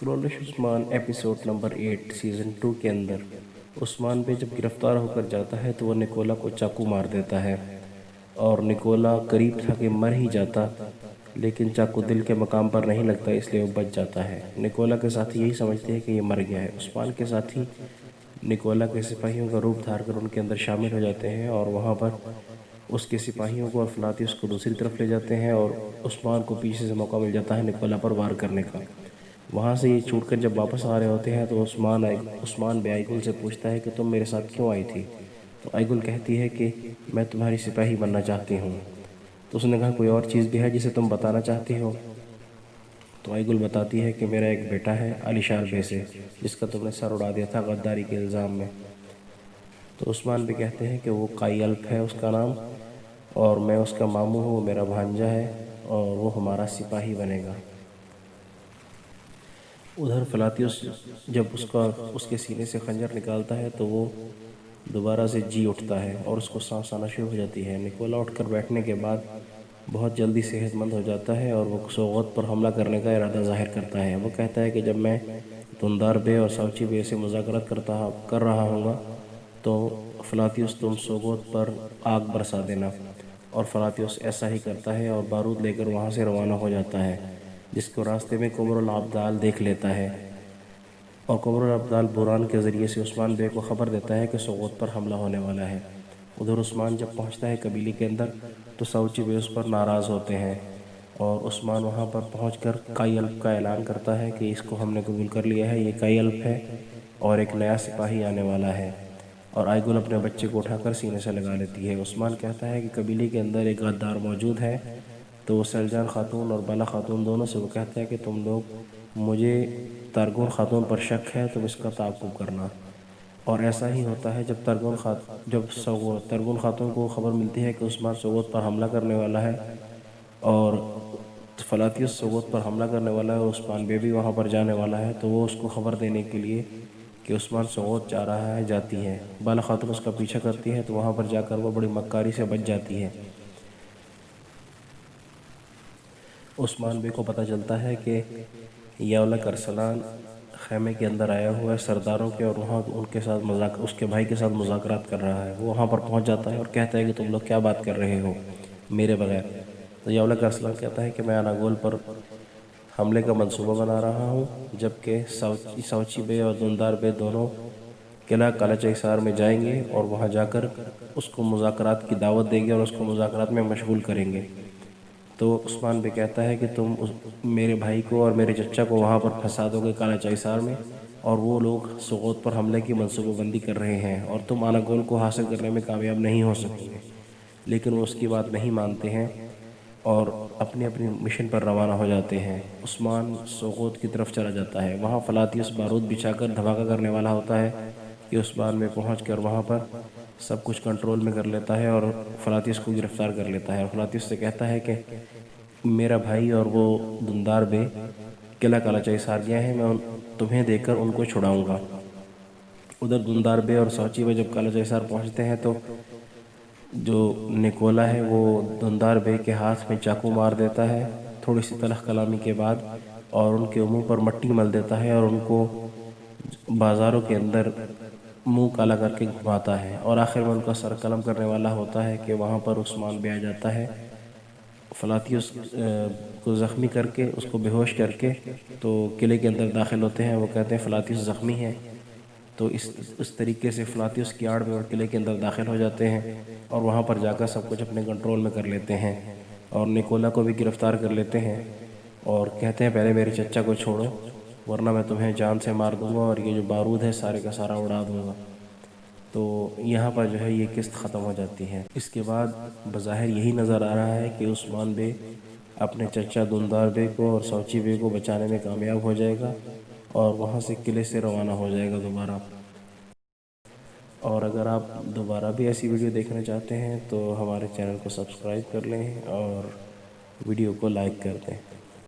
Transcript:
اسکرولش عثمان episode number 8 season 2 کے اندر عثمان بے جب گرفتار ہو کر جاتا ہے تو وہ نکولا کو چاقو مار دیتا ہے اور نکولا قریب تھا کہ مر ہی جاتا، لیکن چاقو دل کے مقام پر نہیں لگتا، اس لیے وہ بچ جاتا ہے۔ نکولا کے ساتھی یہی سمجھتے ہیں کہ یہ مر گیا ہے۔ عثمان کے ساتھی نکولا کے سپاہیوں کا روپ دھار کر ان کے اندر شامل ہو جاتے ہیں اور وہاں پر اس کے سپاہیوں کو اور فلاتیوس کو دوسری طرف لے جاتے ہیں اور عثمان کو پیچھے سے موقع مل جاتا ہے نکولا پر وار کرنے کا۔ وہاں سے یہ چھوٹ کر جب واپس آ رہے ہوتے ہیں تو عثمان بے آئیگل سے پوچھتا ہے کہ تم میرے ساتھ کیوں آئی تھی؟ تو آئیگل کہتی ہے کہ میں تمہاری سپاہی بننا چاہتی ہوں۔ تو اس نے کہا کوئی اور چیز بھی ہے جسے تم بتانا چاہتی ہو؟ تو آئیگل بتاتی ہے کہ میرا ایک بیٹا ہے علیشار بے سے، جس کا تم نے سر اڑا دیا تھا غداری کے الزام میں۔ تو عثمان بھی کہتے ہیں کہ وہ قائی الپ ہے اس کا نام، اور میں اس کا ماموں ہوں، میرا بھانجا ہے اور وہ ہمارا سپاہی بنے گا۔ ادھر فلاتیوس جب اس کے سینے سے خنجر نکالتا ہے تو وہ دوبارہ سے جی اٹھتا ہے اور اس کو سانس آنا شروع ہو جاتی ہے۔ نکولا اٹھ کر بیٹھنے کے بعد بہت جلدی صحت مند ہو جاتا ہے اور وہ سوغوت پر حملہ کرنے کا ارادہ ظاہر کرتا ہے۔ وہ کہتا ہے کہ جب میں دندار بے اور ساوچی بے سے مذاکرات کر رہا ہوں گا تو فلاتیوس تم سوغوت پر آگ برسا دینا، اور فلاتیوس ایسا ہی کرتا ہے اور بارود لے کر وہاں سے روانہ ہو جاتا ہے، جس کو راستے میں قمر الابدال دیکھ لیتا ہے، اور قمر الابدال بوران کے ذریعے سے عثمان بے کو خبر دیتا ہے کہ سوغوت پر حملہ ہونے والا ہے۔ ادھر عثمان جب پہنچتا ہے قبیلے کے اندر تو ساوچی بے اس پر ناراض ہوتے ہیں اور عثمان وہاں پر پہنچ کر قائی الپ کا اعلان کرتا ہے کہ اس کو ہم نے قبول کر لیا ہے، یہ قائی الپ ہے اور ایک نیا سپاہی آنے والا ہے۔ اور آئیگل اپنے بچے کو اٹھا کر سینے سے لگا لیتی ہے۔ عثمان کہتا ہے کہ قبیلے کے اندر ایک غدار موجود ہے، تو وہ سلجان خاتون اور بالا خاتون دونوں سے وہ کہتا ہے کہ تم لوگ، مجھے ترگون خاتون پر شک ہے، تم اس کا تعاقب کرنا۔ اور ایسا ہی ہوتا ہے جب ترگون خاتون کو خبر ملتی ہے کہ عثمان سوغوت پر حملہ کرنے والا ہے اور فلاتیوس سوغوت پر حملہ کرنے والا ہے اور عثمان بے بھی وہاں پر جانے والا ہے، تو وہ اس کو خبر دینے کے لیے کہ عثمان سوغوت جا رہا ہے جاتی ہے۔ بالا خاتون اس کا پیچھا کرتی ہے تو وہاں پر جا کر وہ بڑی مکاری سے بچ جاتی ہے۔ عثمان بے کو پتہ چلتا ہے کہ یولک ارسلان خیمے کے اندر آیا ہوا ہے سرداروں کے، اور وہاں اس کے بھائی کے ساتھ مذاکرات کر رہا ہے۔ وہ وہاں پر پہنچ جاتا ہے اور کہتا ہے کہ تم لوگ کیا بات کر رہے ہو میرے بغیر؟ تو یولک ارسلان کہتا ہے کہ میں اناگول پر حملے کا منصوبہ بنا رہا ہوں، جبکہ ساوچی بے اور دندار بے دونوں قلعہ کالچا حصار میں جائیں گے اور وہاں جا کر اس کو مذاکرات کی دعوت دیں گے اور اس کو مذاکرات میں مشغول کریں گے۔ تو عثمان بے کہتا ہے کہ تم میرے بھائی کو اور میرے چچا کو وہاں پر پھنسا دو گے کالچا حصار میں، اور وہ لوگ سوغوت پر حملے کی منصوبہ بندی کر رہے ہیں اور تم اناگول کو حاصل کرنے میں کامیاب نہیں ہو سکو گے۔ لیکن وہ اس کی بات نہیں مانتے ہیں اور اپنی اپنی مشن پر روانہ ہو جاتے ہیں۔ عثمان سوغوت کی طرف چلا جاتا ہے۔ وہاں فلاتیوس بارود بچھا کر دھماکہ کرنے والا ہوتا ہے کہ عثمان میں پہنچ کر وہاں پر سب کچھ کنٹرول میں کر لیتا ہے اور فلاتیوس کو گرفتار کر لیتا ہے، اور فلاتیوس سے کہتا ہے کہ میرا بھائی اور وہ دندار بے قلعہ کالچا حصار گئے ہیں، میں تمہیں دے کر ان کو چھڑاؤں گا۔ ادھر دندار بے اور ساوچی بے جب کالچا حصار پہنچتے ہیں تو جو نکولا ہے وہ دندار بے کے ہاتھ میں چاقو مار دیتا ہے تھوڑی سی تلخ کلامی کے بعد، اور ان کے منہ پر مٹی مل دیتا ہے اور ان کو بازاروں کے اندر منہ کالا کر کے گھماتا ہے، اور آخر میں ان کا سر قلم کرنے والا ہوتا ہے کہ وہاں پر عثمان بے آ جاتا ہے فلاتیوس کو زخمی کر کے، اس کو بے ہوش کر کے، تو قلعے کے اندر داخل ہوتے ہیں۔ وہ کہتے ہیں فلاتیوس زخمی ہے، تو اس طریقے سے فلاتیوس کی آڑ میں اور قلعے کے اندر داخل ہو جاتے ہیں اور وہاں پر جا کر سب کچھ اپنے کنٹرول میں کر لیتے ہیں، اور نکولا کو بھی گرفتار کر لیتے ہیں اور کہتے ہیں پہلے میرے چچا کو چھوڑو ورنہ میں تمہیں جان سے مار دوں گا اور یہ جو بارود ہے سارے کا سارا اڑا دوں گا۔ تو یہاں پر جو ہے یہ قسط ختم ہو جاتی ہے۔ اس کے بعد بظاہر یہی نظر آ رہا ہے کہ عثمان بے اپنے چچا دندار بے کو اور ساوچی بے کو بچانے میں کامیاب ہو جائے گا اور وہاں سے قلعے سے روانہ ہو جائے گا دوبارہ۔ اور اگر آپ دوبارہ بھی ایسی ویڈیو دیکھنا چاہتے ہیں تو ہمارے چینل کو سبسکرائب کر لیں اور ویڈیو کو لائک کر دیں۔